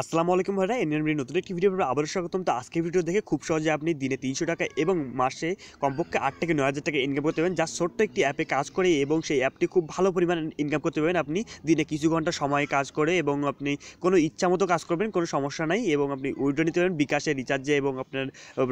আসসালামু আলাইকুম ভাইরা, এনএনবির নতুন একটি ভিডিও আবারও স্বাগতম। তো আজকের ভিডিও দেখে খুব সহজে আপনি দিনে 300 টাকা এবং মাসে কমপক্ষে 8 থেকে 9,000 টাকা ইনকাম করতে পারবেন, যা ছোট্ট একটি অ্যাপে কাজ করে এবং সেই অ্যাপটি খুব ভালো পরিমাণ ইনকাম করতে পারবেন আপনি দিনে কিছু ঘন্টা সময় কাজ করে, এবং আপনি কোনো ইচ্ছা মতো কাজ করবেন, কোনো সমস্যা নাই। এবং আপনি উইড্রো নিতে পারবেন বিকাশে, রিচার্জে এবং আপনার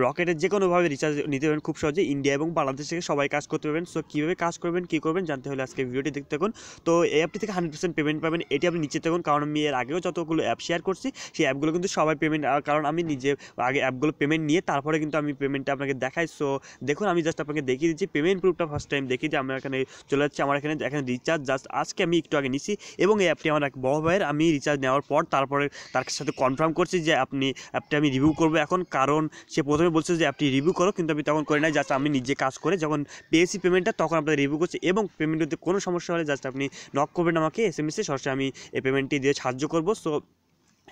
রকেটের যে কোনোভাবে রিচার্জ নিতে পারবেন খুব সহজে। ইন্ডিয়া এবং বাংলাদেশ থেকে সবাই কাজ করতে পারবেন। সো কীভাবে কাজ করবেন, কী করবেন জানতে হলে আজকে ভিডিওটি দেখতে থাকুন। তো এই অ্যাপটি থেকে 100% পেমেন্ট পাবেন, এটি আপনি নিচে থাকুন, কারণ আমি এর আগেও যতগুলো অ্যাপ শেয়ার করছি সেই অ্যাপগুলো কিন্তু সবাই পেমেন্ট, কারণ আমি নিজে আগে অ্যাপগুলো পেমেন্ট নিয়ে তারপরে কিন্তু আমি পেমেন্টটা আপনাকে দেখাই। সো দেখুন, আমি জাস্ট আপনাকে দেখিয়ে দিচ্ছি পেমেন্ট প্রুফটা ফার্স্ট টাইম দেখিয়ে দিই। আমরা এখানে চলে যাচ্ছি, আমার এখানে রিচার্জ জাস্ট আজকে আমি একটু আগে নিছি, এবং এই অ্যাপটি আমার এক বড় ভাইয়ের, আমি রিচার্জ নেওয়ার পর তারপরে তার সাথে কনফার্ম করছি যে অ্যাপটি আমি রিভিউ করবো এখন, কারণ সে প্রথমে বলছে যে অ্যাপটি রিভিউ করো, কিন্তু আমি তখন করি নাই। জাস্ট আমি নিজে কাজ করে যখন পেয়েছি পেমেন্টটা তখন আপনাদের রিভিউ করছি, এবং পেমেন্টের কোনো সমস্যা হলে জাস্ট আপনি নক করবেন আমাকে SMS-এ, সরাসরি আমি এই পেমেন্টটি দিয়ে সাহায্য করবো। সো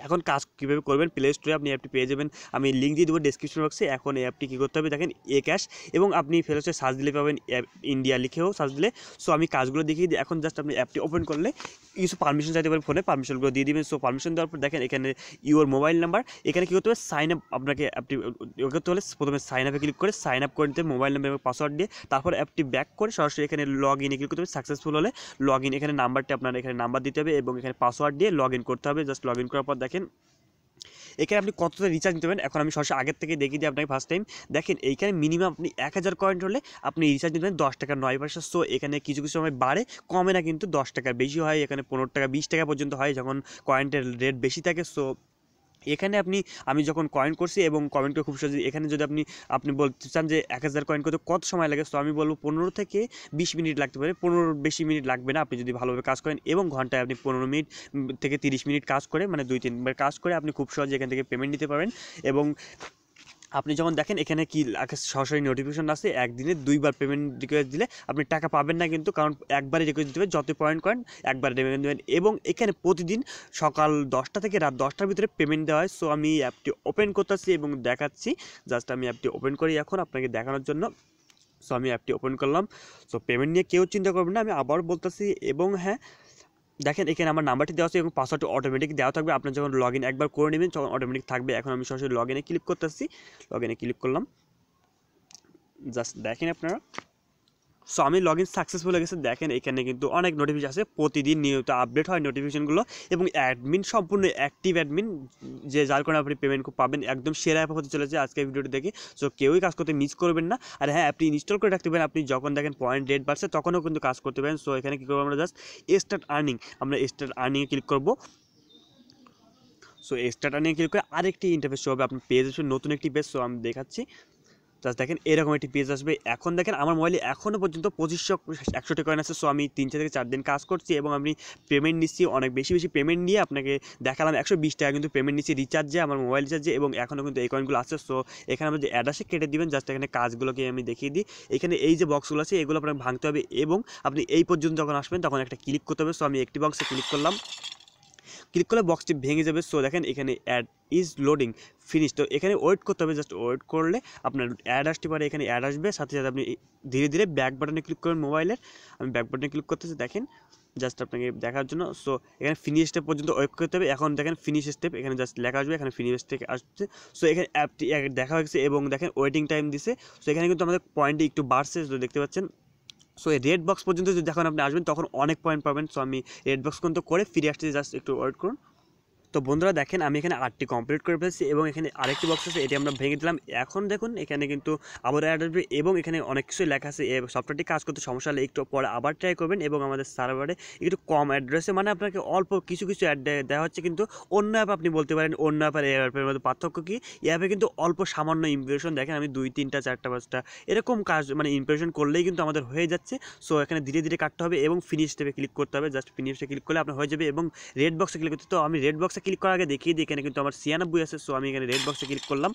এখন কাজ কীভাবে করবেন, প্লে স্টোরে আপনি অ্যাপটি পেয়ে যাবেন, আমি লিঙ্ক দিয়ে দেবো ডেসক্রিপশন বক্সে। এখন এই অ্যাপটি কী করতে হবে দেখেন, ক্যাশ, এবং আপনি ফেরোসে সার্চ দিলে পাবেন ইন্ডিয়া লিখেও সার্চ দিলে। সো আমি কাজগুলো দেখিয়ে দিই। এখন জাস্ট আপনি অ্যাপটি ওপেন করলে কিছু পারমিশন চাইতে পারেন, ফোনে পারমিশনগুলো দিয়ে দিবেন। সো পারমিশন দেওয়ার পর দেখেন এখানে ইউর মোবাইল নাম্বার, এখানে কী করতে হবে, সাইন আপ, আপনাকে অ্যাপটি করতে হলে প্রথমে সাইন আপে ক্লিক করে সাইন আপ করে নিতে মোবাইল নাম্বার এবং পাসওয়ার্ড দিয়ে, তারপর অ্যাপটি ব্যাক করে সরাসরি এখানে লগ ইনে ক্লিক করতে হবে। সাকসেসফুল হলে লগ ইন, এখানে নাম্বারটি আপনার এখানে নাম্বার দিতে হবে এবং এখানে পাসওয়ার্ড দিয়ে লগ ইন করতে হবে। জাস্ট লগ ইন করার পর দেখেন এখানে আপনি কতটা রিচার্জ নিতে পারেন। এখন আমি সরাসরি আগের থেকে দেখিয়ে দিই আপনাকে ফার্স্ট টাইম। দেখেন এইখানে মিনিমাম আপনি 1000 কয়েন হলে আপনি রিচার্জ নিতে পারেন 10 টাকার 9 পয়সা। সো এখানে কিছু কিছু সময় বাড়ে, কমে না, কিন্তু 10 টাকার বেশি হয়, এখানে 15 টাকা 20 টাকা পর্যন্ত হয় যখন কয়েনটার রেট বেশি থাকে। সো এখানে আমি যখন কয়েন করছি এবং কমেন্ট করে খুব সহজে, এখানে যদি আপনি বলতে চান যে 1000 কয়েন করতে কত সময় লাগে, তো আমি বলবো 15 থেকে 20 মিনিট লাগতে পারে। 15 বেশি মিনিট লাগবে না আপনি যদি ভালোভাবে কাজ করেন, এবং ঘন্টায় আপনি 15 মিনিট থেকে 30 মিনিট কাজ করে, মানে 2-3 বার কাজ করে আপনি খুব সহজে এখান থেকে পেমেন্ট নিতে পারবেন। এবং আপনি যখন দেখেন এখানে কি সরাসরি নোটিফিকেশন আসে, একদিনে 2বার পেমেন্ট রিকোয়েস্ট দিলে আপনি টাকা পাবেন না, কিন্তু কারণ একবারই রিকোয়েস্ট দিতে হবে, যত পয়েন্ট করেন একবার পেমেন্ট দেবেন। এবং এখানে প্রতিদিন সকাল 10টা থেকে রাত 10টার ভিতরে পেমেন্ট দেওয়া হয়। সো আমি অ্যাপটি ওপেন করতেছি এবং দেখাচ্ছি, জাস্ট আমি অ্যাপটি ওপেন করি এখন আপনাকে দেখানোর জন্য। সো আমি অ্যাপটি ওপেন করলাম। সো পেমেন্ট নিয়ে কেউ চিন্তা করবেন না, আমি আবার বলতেছি। এবং হ্যাঁ, দেখেন এখানে আমার নাম্বারটি দেওয়া আছে এবং পাসওয়ার্ডটি অটোমেটিক দেওয়া থাকবে, আপনার যখন লগ ইন একবার করে নেবেন তখন অটোমেটিক থাকবে। এখন আমি সরাসরি লগ ইনে ক্লিক করতেছি, লগ ইনে ক্লিক করলাম, জাস্ট দেখেন আপনারা। সো আমি লগ ইন সাকসেসফুল হয়ে গেছে। দেখেন এখানে কিন্তু অনেক নোটিফিকেশন আছে, প্রতিদিন নিয়মিত আপডেট হয় নোটিফিকেশনগুলো, এবং অ্যাডমিন সম্পূর্ণ অ্যাক্টিভ অ্যাডমিন, যে যার কারণে আপনি পেমেন্ট খুব পাবেন। একদম সেরা অ্যাপ হতে চলেছে আজকে ভিডিওটি দেখে। সো কেউই কাজ করতে মিস করবেন না। আর হ্যাঁ, অ্যাপটি ইনস্টল করে রাখতে পারেন, আপনি যখন দেখেন পয়েন্ট রেট বাড়ছে তখনও কিন্তু কাজ করতে পারেন। সো এখানে কী করবো, আমরা জাস্ট স্টার্ট আর্নিং, আমরা স্টার্ট আর্নিংয়ে ক্লিক করবো। সো স্টার্ট আর্নিংয়ে ক্লিক করে আরেকটি ইন্টারফেস হবে, আপনার পেজ আসবে, নতুন একটি পেজ। সো আমি দেখাচ্ছি, জাস্ট দেখেন এরকম একটি পেজ আসবে। এখন দেখেন আমার মোবাইলে এখনও পর্যন্ত 2500 কয়েন আছে। সো আমি 3 থেকে 4 দিন কাজ করছি এবং আমি পেমেন্ট নিচ্ছি অনেক বেশি বেশি পেমেন্ট নিয়ে, আপনাকে দেখালাম 120 টাকা কিন্তু পেমেন্ট নিচ্ছি রিচার্জে, আমার মোবাইল রিচার্জে, এবং এখনও কিন্তু এই কয়েনগুলো আছে। সো এখানে আমরা যে অ্যাড আসে কেটে দিবেন। জাস্ট এখানে কাজগুলোকে আমি দেখিয়ে দিই, এখানে এই যে বক্সগুলো আছে এগুলো আপনাকে ভাঙতে হবে, এবং আপনি এই পর্যন্ত যখন আসবেন তখন একটা ক্লিক করতে হবে। সো আমি একটি বক্সে ক্লিক করলাম, ক্লিক করলে বক্সটি ভেঙে যাবে। সো দেখেন এখানে অ্যাড ইজ লোডিং ফিনিশ, তো এখানে ওয়েট করতে হবে। জাস্ট ওয়েট করলে আপনার অ্যাড আসতে পারে, এখানে অ্যাড আসবে, সাথে সাথে আপনি ধীরে ধীরে ব্যাক বাটনে ক্লিক করবেন মোবাইলের। আমি ব্যাক বাটনে ক্লিক করতেছি, দেখেন জাস্ট আপনাকে দেখার জন্য। সো এখানে ফিনিশ স্টেপ পর্যন্ত ওয়েট করতে হবে। এখন দেখেন ফিনিশ স্টেপ, এখানে জাস্ট লেখা আসবে, এখানে ফিনিশ স্টেপ আসছে। সো এখানে অ্যাপটি দেখা হয়েছে এবং দেখেন ওয়েটিং টাইম দিছে। সো এখানে কিন্তু আমাদের পয়েন্টটি একটু বাড়ছে, তো দেখতে পাচ্ছেন। সো এই রেড বক্স পর্যন্ত যদি যখন আপনি আসবেন তখন অনেক পয়েন্ট পাবেন। সো আমি রেড বক্স পর্যন্ত করে ফিরে আসতে, জাস্ট একটু ওয়েট করুন। তো বন্ধুরা দেখেন আমি এখানে 8টি কমপ্লিট করে ফেলছি, এবং এখানে আরেকটি বক্স আছে, এটি আমরা ভেঙে দিলাম। এখন দেখুন এখানে কিন্তু আবার অ্যাড আসবে, এবং এখানে অনেক কিছুই লেখা আছে। সফটওয়্যারটি কাজ করতে সমস্যা হলে একটু পরে আবার ট্রাই করবেন, এবং আমাদের সার্ভারে একটু কম অ্যাড্রেসে, মানে আপনাকে অল্প কিছু কিছু অ্যাড দেওয়া হচ্ছে, কিন্তু অন্য অ্যাপ আপনি বলতে পারেন অন্য অ্যাপ আর এই অ্যাপের মধ্যে পার্থক্য কি, এই অ্যাপে কিন্তু অল্প সামান্য ইমপ্রেশন, দেখেন আমি 2, 3টা 4টা 5টা এরকম কাজ, মানে ইমপ্রেশন করলেই কিন্তু আমাদের হয়ে যাচ্ছে। সো এখানে ধীরে ধীরে কাটতে হবে এবং ফিনিশ স্টেপে ক্লিক করতে হবে। জাস্ট ফিনিশে ক্লিক করলে আপনার হয়ে যাবে, এবং রেড বক্সে ক্লিক করতে, তো আমি রেড বক্সে ক্লিক করার আগে দেখিয়ে দিই, এখানে কিন্তু আমার 96 আছে। সো আমি এখানে রেড বক্সে ক্লিক করলাম।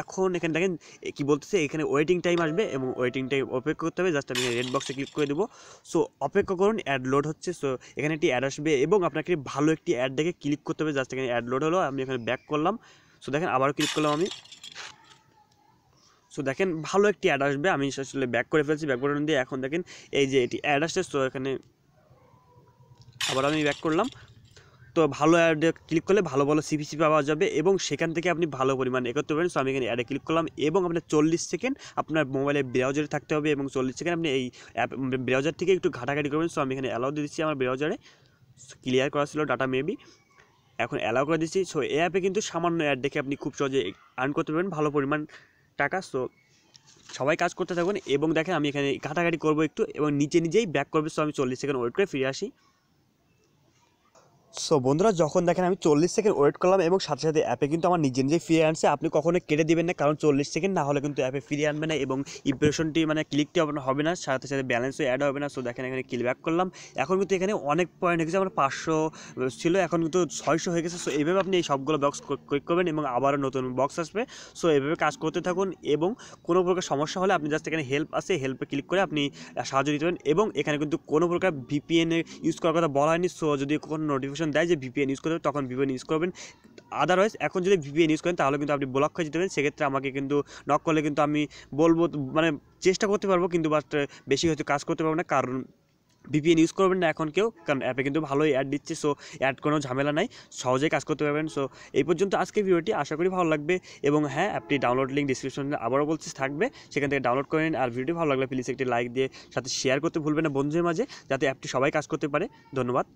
এখন এখানে দেখেন কি বলতেছে, এখানে ওয়েটিং টাইম আসবে এবং ওয়েটিং টাইম অপেক্ষা করতে হবে। জাস্ট আমি রেড বক্সে ক্লিক করে দেবো। সো অপেক্ষা করুন, অ্যাড লোড হচ্ছে। সো এখানে একটি অ্যাড আসবে এবং আপনাকে ভালো একটি অ্যাড দেখে ক্লিক করতে হবে। জাস্ট এখানে অ্যাড লোড হলো, আমি এখানে ব্যাক করলাম। সো দেখেন আবারও ক্লিক করলাম আমি। সো দেখেন ভালো একটি অ্যাড আসবে, আমি আসলে ব্যাক করে ফেলছি, ব্যাক বাটন দিয়ে। এখন দেখেন এই যে এটি অ্যাড আসছে। সো এখানে আবার আমি ব্যাক করলাম। তো তো ভালো অ্যাডে ক্লিক করলে ভালো ভালো সিপিসি পাওয়া যাবে এবং সেখান থেকে আপনি ভালো পরিমাণ এ করতে পারেন। সো আমি এখানে অ্যাডে ক্লিক করলাম এবং আপনার 40 সেকেন্ড আপনার মোবাইলে ব্রাউজারে থাকতে হবে এবং 40 সেকেন্ড আপনি এই অ্যাপ ব্রাউজার থেকে একটু ঘাটাঘাটি করবেন। সো আমি এখানে অ্যালাউ দিয়ে দিচ্ছি আমার ব্রাউজারে, ক্লিয়ার করা ছিল ডাটা মেবি, এখন অ্যালাউ করে দিচ্ছি। সো এই অ্যাপে কিন্তু সামান্য অ্যাড দেখে আপনি খুব সহজে আর্ন করতে পারবেন ভালো পরিমাণ টাকা। সো সবাই কাজ করতে থাকবেন এবং দেখেন আমি এখানে ঘাটাঘাটি করবো একটু এবং নিজেই ব্যাক করবে। সো আমি 40 সেকেন্ড ওয়েট করে ফিরে আসি। সো বন্ধুরা যখন দেখেন আমি 40 সেকেন্ড ওয়েট করলাম এবং সাথে সাথে অ্যাপে কিন্তু আমার নিজেই ফিরে আনছে। আপনি কখনো কেটে দিবেন না, কারণ 40 সেকেন্ড না হলে কিন্তু অ্যাপে ফিরে আনবে না এবং ইমপ্রেশনটি মানে ক্লিকটি হবে না, সাথে সাথে ব্যালেন্সও অ্যাড হবে না। সো দেখেন এখানে ক্লিক ব্যাক করলাম, এখন কিন্তু এখানে অনেক পয়েন্ট হয়ে গেছে, আমার 500 ছিল এখন কিন্তু 600 হয়ে গেছে। সো এইভাবে আপনি এই সবগুলো বক্স ক্লিক করবেন এবং আবারও নতুন বক্স আসবে। সো এইভাবে কাজ করতে থাকুন এবং কোনো প্রকার সমস্যা হলে আপনি জাস্ট এখানে হেল্প আছে, হেল্পে ক্লিক করে আপনি সাহায্য দিতে পারেন এবং এখানে কিন্তু কোনো প্রকার ভিপিএন ইউজ করার কথা বলা হয়নি। সো যদি কোনো নোটিফিকেশন দেয় যে ভিপিএন ইউজ করতে হবে তখন ভিপিএন ইউজ করবেন, আদারওয়াইজ এখন যদি ভিপিএন ইউজ করেন তাহলে কিন্তু আপনি ব্লক হয়ে যেতে পারেন। সেক্ষেত্রে আমাকে কিন্তু নক করলে কিন্তু আমি বলবো, মানে চেষ্টা করতে পারবো কিন্তু বাট বেশি হয়তো কাজ করতে পারবো না, কারণ ভিপিএন ইউজ করবেন না এখন কেউ, কারণ অ্যাপে কিন্তু ভালোই অ্যাড দিচ্ছে। সো অ্যাড কোনো ঝামেলা নাই, সহজেই কাজ করতে পারবেন। সো এই পর্যন্ত আজকের ভিডিওটি, আশা করি ভালো লাগবে এবং হ্যাঁ অ্যাপটি ডাউনলোড লিঙ্ক ডিসক্রিপশনে আবারও বলছি থাকবে, সেখান থেকে ডাউনলোড করে নিন। আর ভিডিওটি ভালো লাগলে প্লিজ একটি লাইক দিয়ে সাথে শেয়ার করতে ভুলবেন না বন্ধুদের মাঝে, যাতে অ্যাপটি সবাই কাজ করতে পারে। ধন্যবাদ।